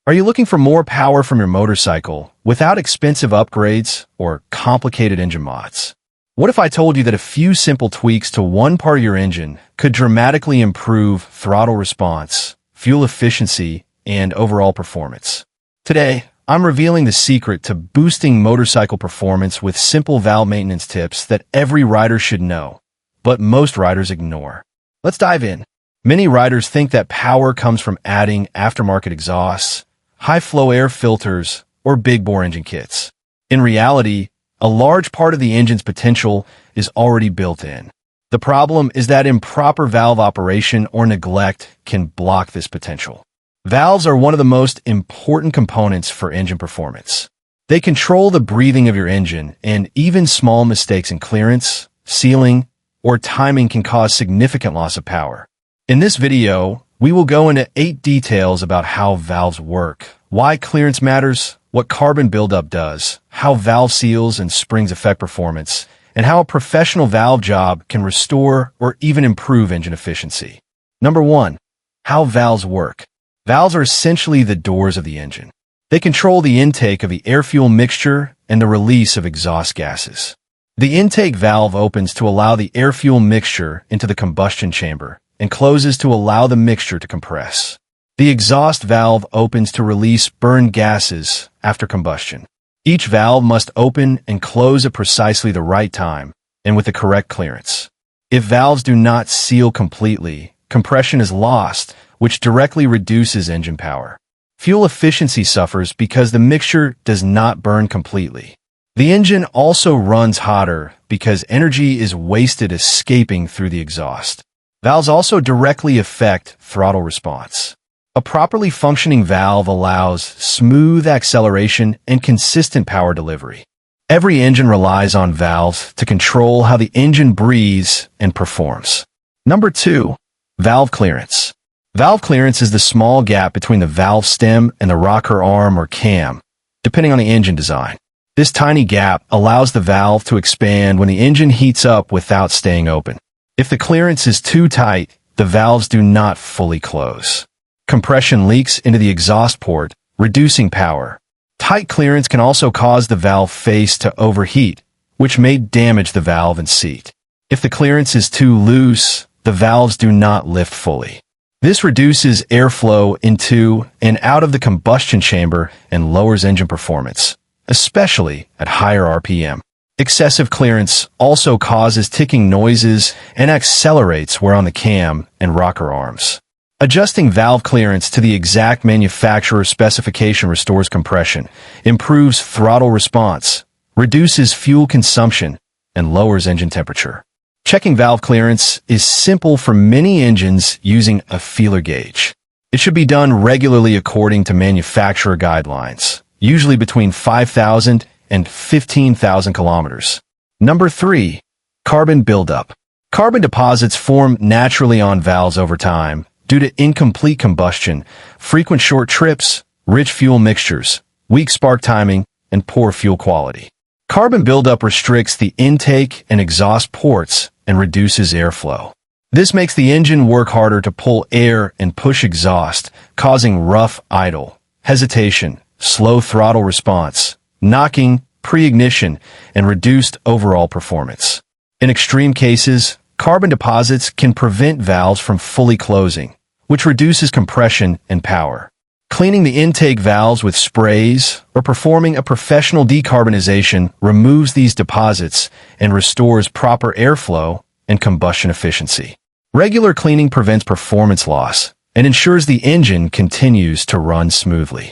Are you looking for more power from your motorcycle without expensive upgrades or complicated engine mods? What if I told you that a few simple tweaks to one part of your engine could dramatically improve throttle response, fuel efficiency, and overall performance? Today, I'm revealing the secret to boosting motorcycle performance with simple valve maintenance tips that every rider should know, but most riders ignore. Let's dive in. Many riders think that power comes from adding aftermarket exhausts, high-flow air filters, or big-bore engine kits. In reality, a large part of the engine's potential is already built in. The problem is that improper valve operation or neglect can block this potential. Valves are one of the most important components for engine performance. They control the breathing of your engine, and even small mistakes in clearance, sealing, or timing can cause significant loss of power. In this video, we will go into 8 details about how valves work, why clearance matters, what carbon buildup does, how valve seals and springs affect performance, and how a professional valve job can restore or even improve engine efficiency. Number 1. How valves work. Valves are essentially the doors of the engine. They control the intake of the air-fuel mixture and the release of exhaust gases. The intake valve opens to allow the air-fuel mixture into the combustion chamber and closes to allow the mixture to compress. The exhaust valve opens to release burned gases after combustion. Each valve must open and close at precisely the right time and with the correct clearance. If valves do not seal completely, compression is lost, which directly reduces engine power. Fuel efficiency suffers because the mixture does not burn completely. The engine also runs hotter because energy is wasted escaping through the exhaust. Valves also directly affect throttle response. A properly functioning valve allows smooth acceleration and consistent power delivery. Every engine relies on valves to control how the engine breathes and performs. Number 2. Valve clearance. Valve clearance is the small gap between the valve stem and the rocker arm or cam, depending on the engine design. This tiny gap allows the valve to expand when the engine heats up without staying open. If the clearance is too tight, the valves do not fully close. Compression leaks into the exhaust port, reducing power. Tight clearance can also cause the valve face to overheat, which may damage the valve and seat. If the clearance is too loose, the valves do not lift fully. This reduces airflow into and out of the combustion chamber and lowers engine performance, especially at higher RPM. Excessive clearance also causes ticking noises and accelerates wear on the cam and rocker arms. Adjusting valve clearance to the exact manufacturer specification restores compression, improves throttle response, reduces fuel consumption, and lowers engine temperature. Checking valve clearance is simple for many engines using a feeler gauge. It should be done regularly according to manufacturer guidelines, usually between 5,000 and 15,000 kilometers. Number 3. Carbon buildup. Carbon deposits form naturally on valves over time due to incomplete combustion, frequent short trips, rich fuel mixtures, weak spark timing, and poor fuel quality. Carbon buildup restricts the intake and exhaust ports and reduces airflow. This makes the engine work harder to pull air and push exhaust, causing rough idle, hesitation, slow throttle response, knocking, pre-ignition, and reduced overall performance. In extreme cases, carbon deposits can prevent valves from fully closing, which reduces compression and power. Cleaning the intake valves with sprays or performing a professional decarbonization removes these deposits and restores proper airflow and combustion efficiency. Regular cleaning prevents performance loss and ensures the engine continues to run smoothly.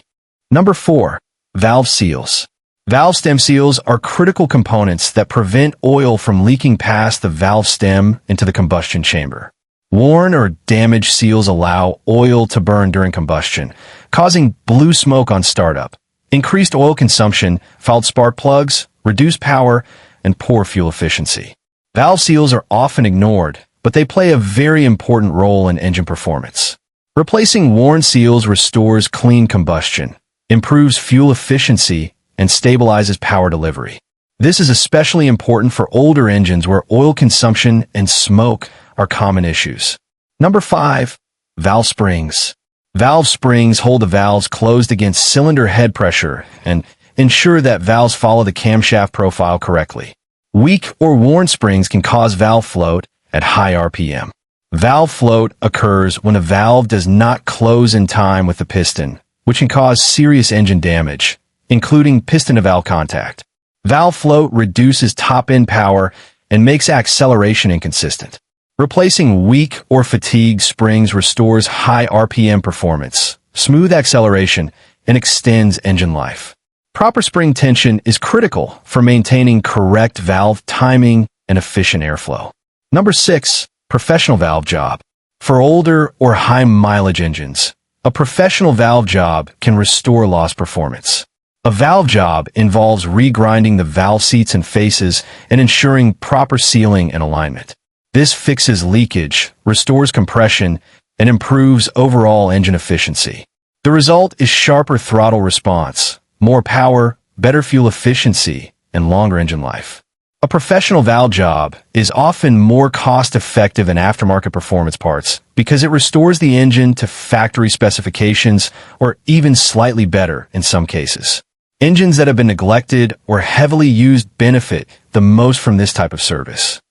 Number 4. Valve seals. Valve stem seals are critical components that prevent oil from leaking past the valve stem into the combustion chamber. Worn or damaged seals allow oil to burn during combustion, causing blue smoke on startup. Increased oil consumption, fouled spark plugs, reduced power, and poor fuel efficiency. Valve seals are often ignored, but they play a very important role in engine performance. Replacing worn seals restores clean combustion, improves fuel efficiency, and stabilizes power delivery. This is especially important for older engines where oil consumption and smoke are common issues. Number 5. Valve springs. Valve springs hold the valves closed against cylinder head pressure and ensure that valves follow the camshaft profile correctly. Weak or worn springs can cause valve float at high RPM. Valve float occurs when a valve does not close in time with the piston, which can cause serious engine damage, including piston-to-valve contact. Valve float reduces top-end power and makes acceleration inconsistent. Replacing weak or fatigued springs restores high RPM performance, smooth acceleration, and extends engine life. Proper spring tension is critical for maintaining correct valve timing and efficient airflow. Number 6. Professional valve job. For older or high-mileage engines, a professional valve job can restore lost performance. A valve job involves regrinding the valve seats and faces and ensuring proper sealing and alignment. This fixes leakage, restores compression, and improves overall engine efficiency. The result is sharper throttle response, more power, better fuel efficiency, and longer engine life. A professional valve job is often more cost-effective than aftermarket performance parts because it restores the engine to factory specifications or even slightly better in some cases. Engines that have been neglected or heavily used benefit the most from this type of service.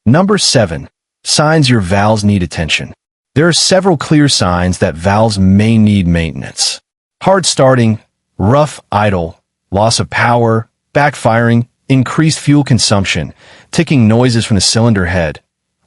Number 7. Signs your valves need attention. There are several clear signs that valves may need maintenance. Hard starting, rough idle, loss of power, backfiring, increased fuel consumption, ticking noises from the cylinder head,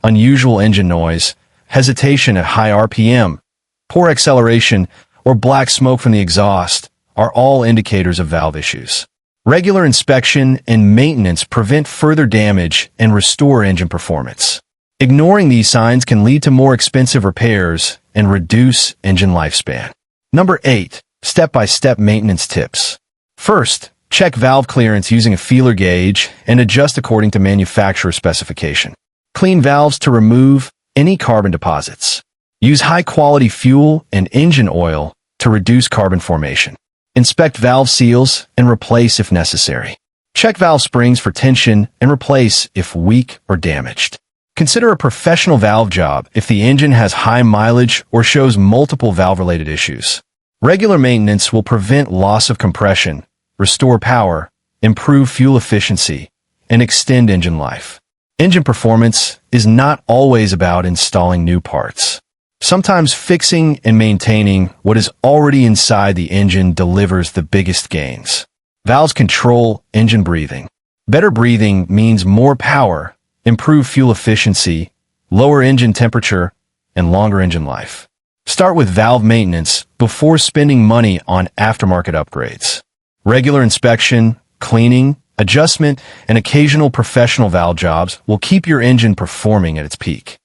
unusual engine noise, hesitation at high RPM, poor acceleration, or black smoke from the exhaust are all indicators of valve issues. Regular inspection and maintenance prevent further damage and restore engine performance. Ignoring these signs can lead to more expensive repairs and reduce engine lifespan. Number 8. Step-by-step maintenance tips. First, check valve clearance using a feeler gauge and adjust according to manufacturer specification. Clean valves to remove any carbon deposits. Use high-quality fuel and engine oil to reduce carbon formation. Inspect valve seals and replace if necessary. Check valve springs for tension and replace if weak or damaged. Consider a professional valve job if the engine has high mileage or shows multiple valve-related issues. Regular maintenance will prevent loss of compression, restore power, improve fuel efficiency, and extend engine life. Engine performance is not always about installing new parts. Sometimes fixing and maintaining what is already inside the engine delivers the biggest gains. Valves control engine breathing. Better breathing means more power, improved fuel efficiency, lower engine temperature, and longer engine life. Start with valve maintenance before spending money on aftermarket upgrades. Regular inspection, cleaning, adjustment, and occasional professional valve jobs will keep your engine performing at its peak.